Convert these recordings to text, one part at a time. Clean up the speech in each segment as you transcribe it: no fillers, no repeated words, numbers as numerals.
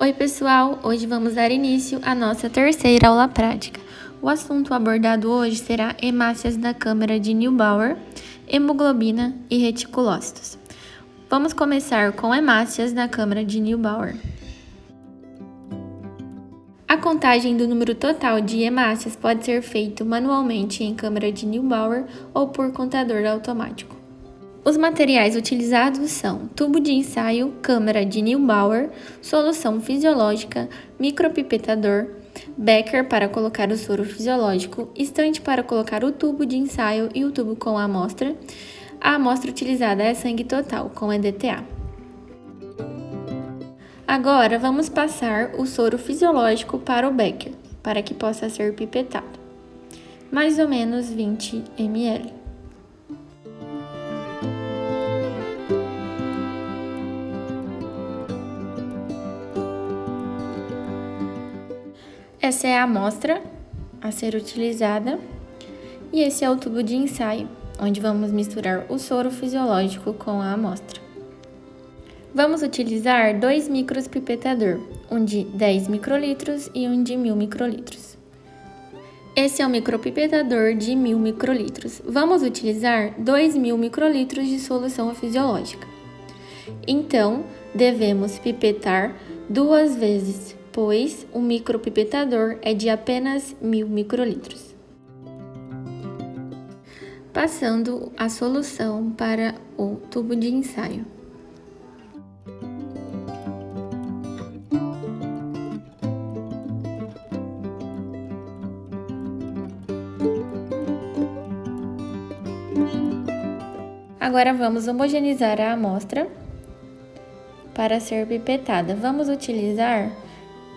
Oi pessoal, hoje vamos dar início à nossa terceira aula prática. O assunto abordado hoje será hemácias da câmara de Neubauer, hemoglobina e reticulócitos. Vamos começar com hemácias na câmara de Neubauer. A contagem do número total de hemácias pode ser feita manualmente em câmara de Neubauer ou por contador automático. Os materiais utilizados são tubo de ensaio, câmara de Neubauer, solução fisiológica, micropipetador, becker para colocar o soro fisiológico, estante para colocar o tubo de ensaio e o tubo com a amostra. A amostra utilizada é sangue total, com EDTA. Agora, vamos passar o soro fisiológico para o becker, para que possa ser pipetado. Mais ou menos 20 ml. Essa é a amostra a ser utilizada e esse é o tubo de ensaio, onde vamos misturar o soro fisiológico com a amostra. Vamos utilizar 2 micros pipetador, um de 10 microlitros e um de 1000 microlitros. Esse é o micropipetador de 1000 microlitros. Vamos utilizar 2000 microlitros de solução fisiológica. Então, devemos pipetar 2 vezes, pois o micropipetador é de apenas 1000 microlitros. Passando a solução para o tubo de ensaio. Agora vamos homogeneizar a amostra para ser pipetada. Vamos utilizar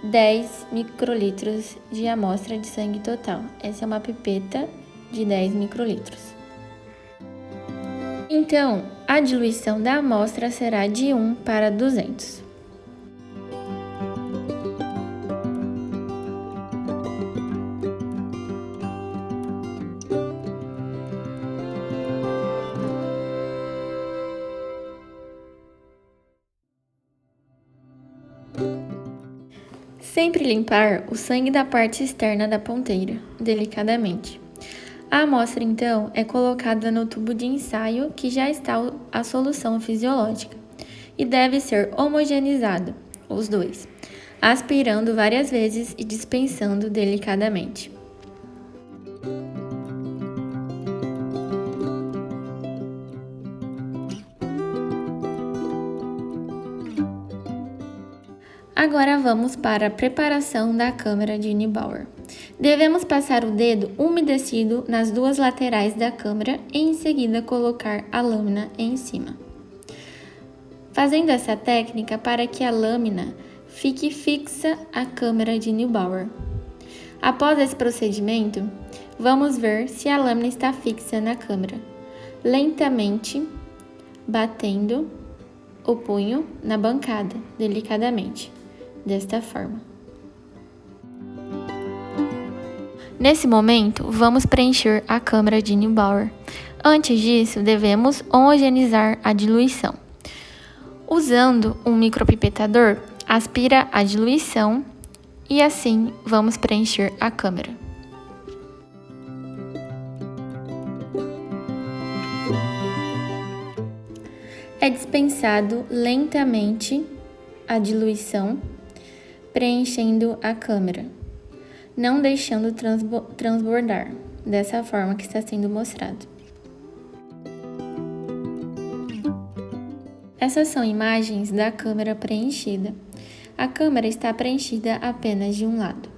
10 microlitros de amostra de sangue total. Essa é uma pipeta de 10 microlitros. Então, a diluição da amostra será de 1 para 200. Sempre limpar o sangue da parte externa da ponteira, delicadamente. A amostra, então, é colocada no tubo de ensaio que já está a solução fisiológica e deve ser homogeneizado, os dois, aspirando várias vezes e dispensando delicadamente. Agora vamos para a preparação da câmara de Neubauer. Devemos passar o dedo umedecido nas duas laterais da câmara e em seguida colocar a lâmina em cima. Fazendo essa técnica para que a lâmina fique fixa à câmara de Neubauer. Após esse procedimento, vamos ver se a lâmina está fixa na câmara, lentamente batendo o punho na bancada, delicadamente. Desta forma. Nesse momento, vamos preencher a câmara de Neubauer. Antes disso, devemos homogeneizar a diluição. Usando um micropipetador, aspira a diluição e assim vamos preencher a câmara. É dispensado lentamente a diluição, preenchendo a câmara, não deixando transbordar, dessa forma que está sendo mostrado. Essas são imagens da câmara preenchida. A câmara está preenchida apenas de um lado.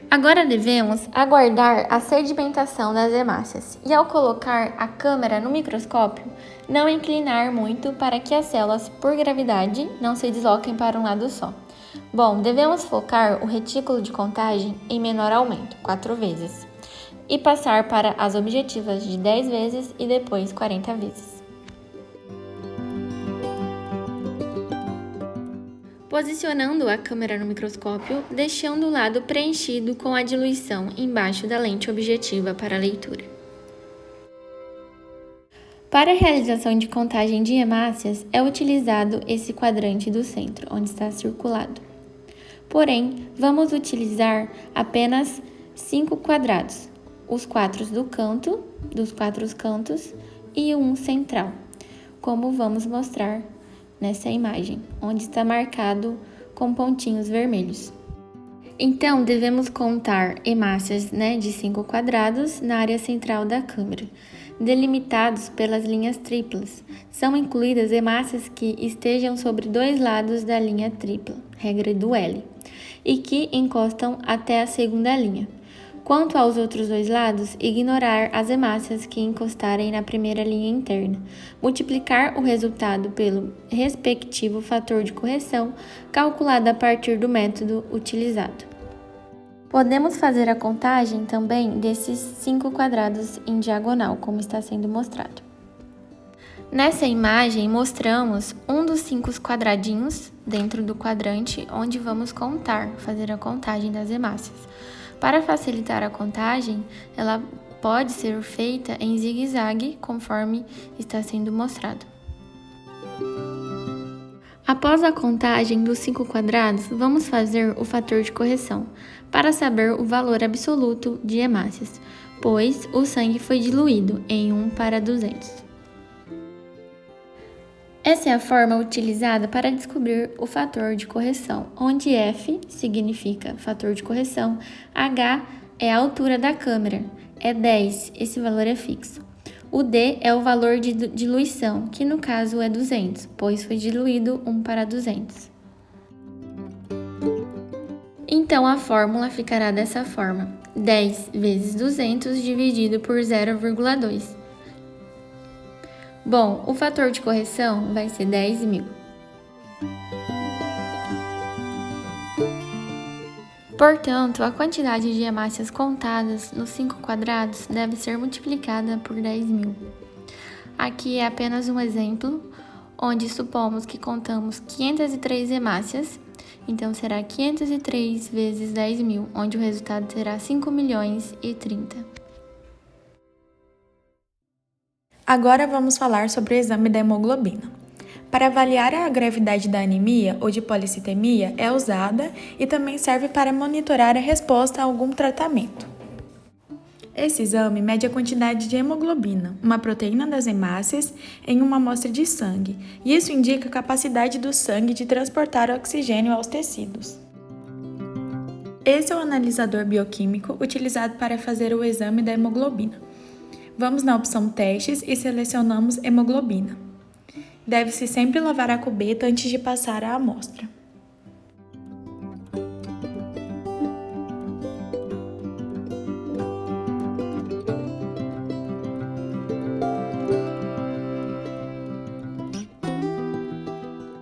Agora devemos aguardar a sedimentação das hemácias e, ao colocar a câmera no microscópio, não inclinar muito para que as células, por gravidade, não se desloquem para um lado só. Bom, devemos focar o retículo de contagem em menor aumento, 4 vezes, e passar para as objetivas de 10 vezes e depois 40 vezes. Posicionando a câmera no microscópio, deixando o lado preenchido com a diluição embaixo da lente objetiva para a leitura. Para a realização de contagem de hemácias, é utilizado esse quadrante do centro, onde está circulado. Porém, vamos utilizar apenas 5 quadrados, os 4 dos 4 cantos e um central, como vamos mostrar nessa imagem, onde está marcado com pontinhos vermelhos. Então, devemos contar hemácias de 5 quadrados na área central da câmera, delimitados pelas linhas triplas. São incluídas hemácias que estejam sobre 2 lados da linha tripla, regra do L, e que encostam até a segunda linha. Quanto aos outros 2 lados, ignorar as hemácias que encostarem na primeira linha interna, multiplicar o resultado pelo respectivo fator de correção, calculado a partir do método utilizado. Podemos fazer a contagem também desses 5 quadrados em diagonal, como está sendo mostrado. Nessa imagem, mostramos um dos 5 quadradinhos dentro do quadrante onde vamos fazer a contagem das hemácias. Para facilitar a contagem, ela pode ser feita em zigue-zague, conforme está sendo mostrado. Após a contagem dos 5 quadrados, vamos fazer o fator de correção, para saber o valor absoluto de hemácias, pois o sangue foi diluído em 1:200. Essa é a forma utilizada para descobrir o fator de correção, onde F significa fator de correção, H é a altura da câmera, é 10, esse valor é fixo. O D é o valor de diluição, que no caso é 200, pois foi diluído 1:200. Então, a fórmula ficará dessa forma: 10 vezes 200 dividido por 0,2. Bom, o fator de correção vai ser 10.000. Portanto, a quantidade de hemácias contadas nos 5 quadrados deve ser multiplicada por 10.000. Aqui é apenas um exemplo, onde supomos que contamos 503 hemácias, então será 503 vezes 10.000, onde o resultado será 5.030.000. Agora vamos falar sobre o exame da hemoglobina. Para avaliar a gravidade da anemia ou de policitemia é usada e também serve para monitorar a resposta a algum tratamento. Esse exame mede a quantidade de hemoglobina, uma proteína das hemácias, em uma amostra de sangue, e isso indica a capacidade do sangue de transportar oxigênio aos tecidos. Esse é o analisador bioquímico utilizado para fazer o exame da hemoglobina. Vamos na opção Testes e selecionamos hemoglobina. Deve-se sempre lavar a cubeta antes de passar a amostra.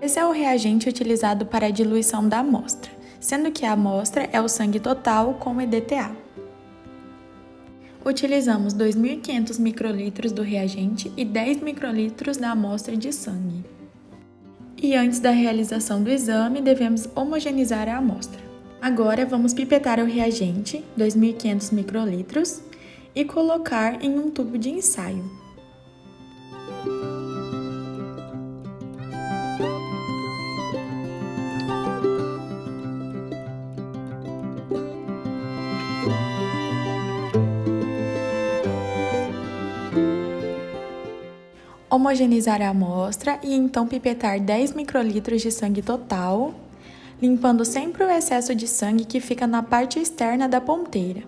Esse é o reagente utilizado para a diluição da amostra, sendo que a amostra é o sangue total com EDTA. Utilizamos 2.500 microlitros do reagente e 10 microlitros da amostra de sangue. E antes da realização do exame, devemos homogeneizar a amostra. Agora, vamos pipetar o reagente, 2.500 microlitros, e colocar em um tubo de ensaio. Homogeneizar a amostra e então pipetar 10 microlitros de sangue total, limpando sempre o excesso de sangue que fica na parte externa da ponteira.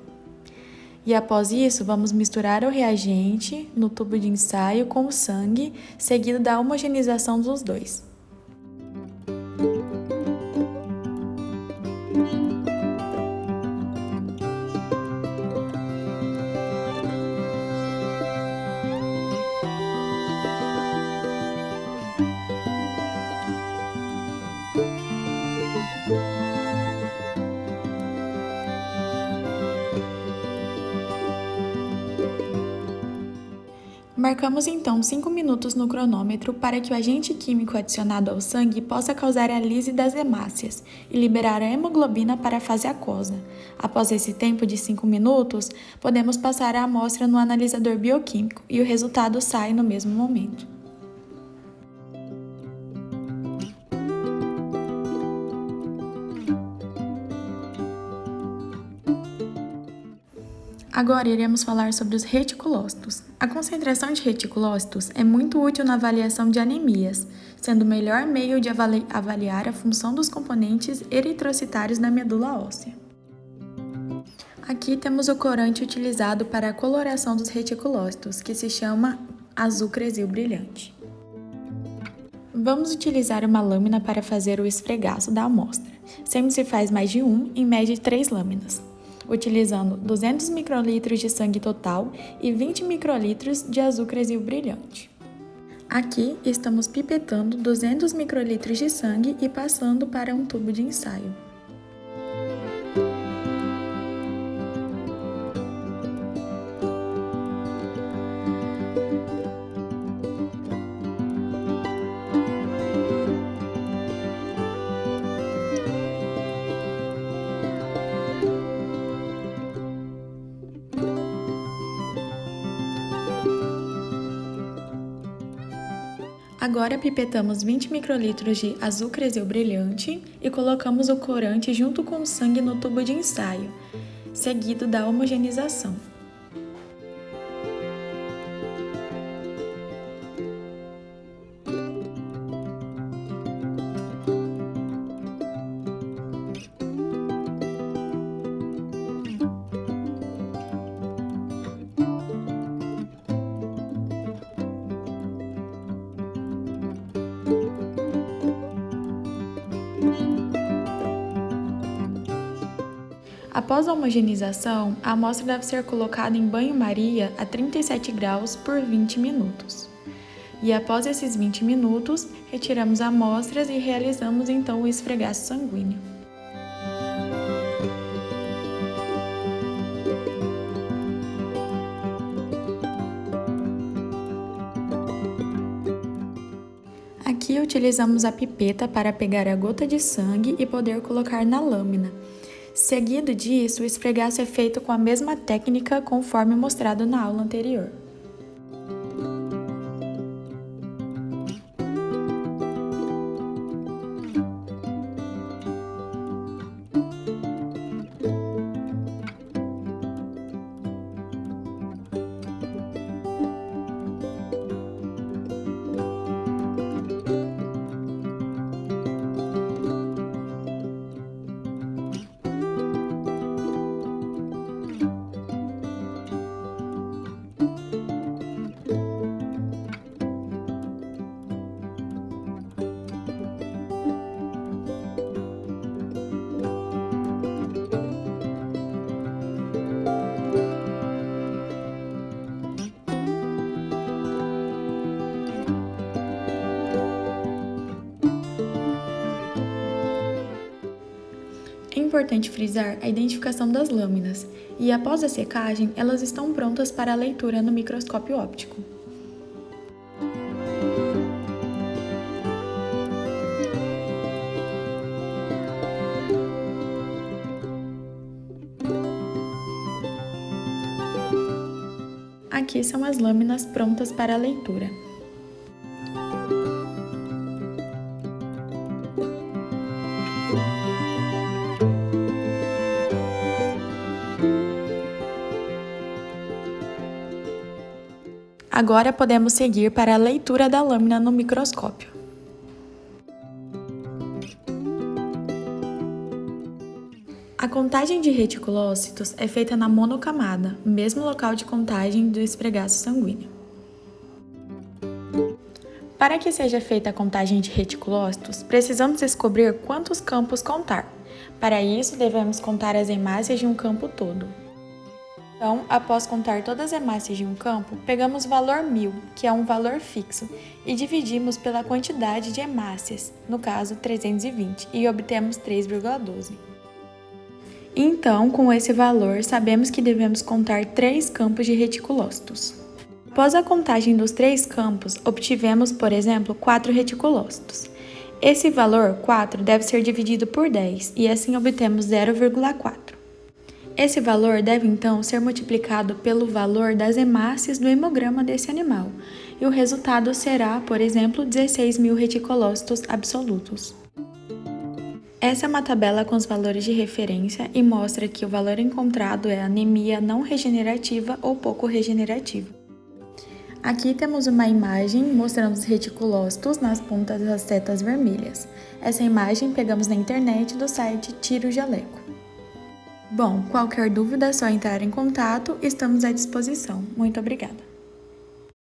E após isso, vamos misturar o reagente no tubo de ensaio com o sangue, seguido da homogeneização dos dois. Marcamos então 5 minutos no cronômetro para que o agente químico adicionado ao sangue possa causar a lise das hemácias e liberar a hemoglobina para a fase aquosa. Após esse tempo de 5 minutos, podemos passar a amostra no analisador bioquímico e o resultado sai no mesmo momento. Agora iremos falar sobre os reticulócitos. A concentração de reticulócitos é muito útil na avaliação de anemias, sendo o melhor meio de avaliar a função dos componentes eritrocitários na medula óssea. Aqui temos o corante utilizado para a coloração dos reticulócitos, que se chama azul cresil brilhante. Vamos utilizar uma lâmina para fazer o esfregaço da amostra. Sempre se faz mais de em média 3 lâminas, utilizando 200 microlitros de sangue total e 20 microlitros de azul cresil brilhante. Aqui estamos pipetando 200 microlitros de sangue e passando para um tubo de ensaio. Agora pipetamos 20 microlitros de azul cresil brilhante e colocamos o corante junto com o sangue no tubo de ensaio, seguido da homogeneização. Após a homogeneização, a amostra deve ser colocada em banho-maria a 37 graus por 20 minutos. E após esses 20 minutos, retiramos amostras e realizamos então o esfregaço sanguíneo. Aqui utilizamos a pipeta para pegar a gota de sangue e poder colocar na lâmina. Seguido disso, o esfregaço é feito com a mesma técnica conforme mostrado na aula anterior. É importante frisar a identificação das lâminas e, após a secagem, elas estão prontas para a leitura no microscópio óptico. Aqui são as lâminas prontas para a leitura. Agora podemos seguir para a leitura da lâmina no microscópio. A contagem de reticulócitos é feita na monocamada, mesmo local de contagem do esfregaço sanguíneo. Para que seja feita a contagem de reticulócitos, precisamos descobrir quantos campos contar. Para isso, devemos contar as hemácias de um campo todo. Então, após contar todas as hemácias de um campo, pegamos o valor 1000, que é um valor fixo, e dividimos pela quantidade de hemácias, no caso 320, e obtemos 3,12. Então, com esse valor, sabemos que devemos contar 3 campos de reticulócitos. Após a contagem dos 3 campos, obtivemos, por exemplo, 4 reticulócitos. Esse valor, 4, deve ser dividido por 10 e assim obtemos 0,4. Esse valor deve então ser multiplicado pelo valor das hemácias do hemograma desse animal e o resultado será, por exemplo, 16.000 reticulócitos absolutos. Essa é uma tabela com os valores de referência e mostra que o valor encontrado é anemia não regenerativa ou pouco regenerativa. Aqui temos uma imagem mostrando os reticulócitos nas pontas das setas vermelhas. Essa imagem pegamos na internet do site Tiro Jaleco. Bom, qualquer dúvida é só entrar em contato, estamos à disposição. Muito obrigada!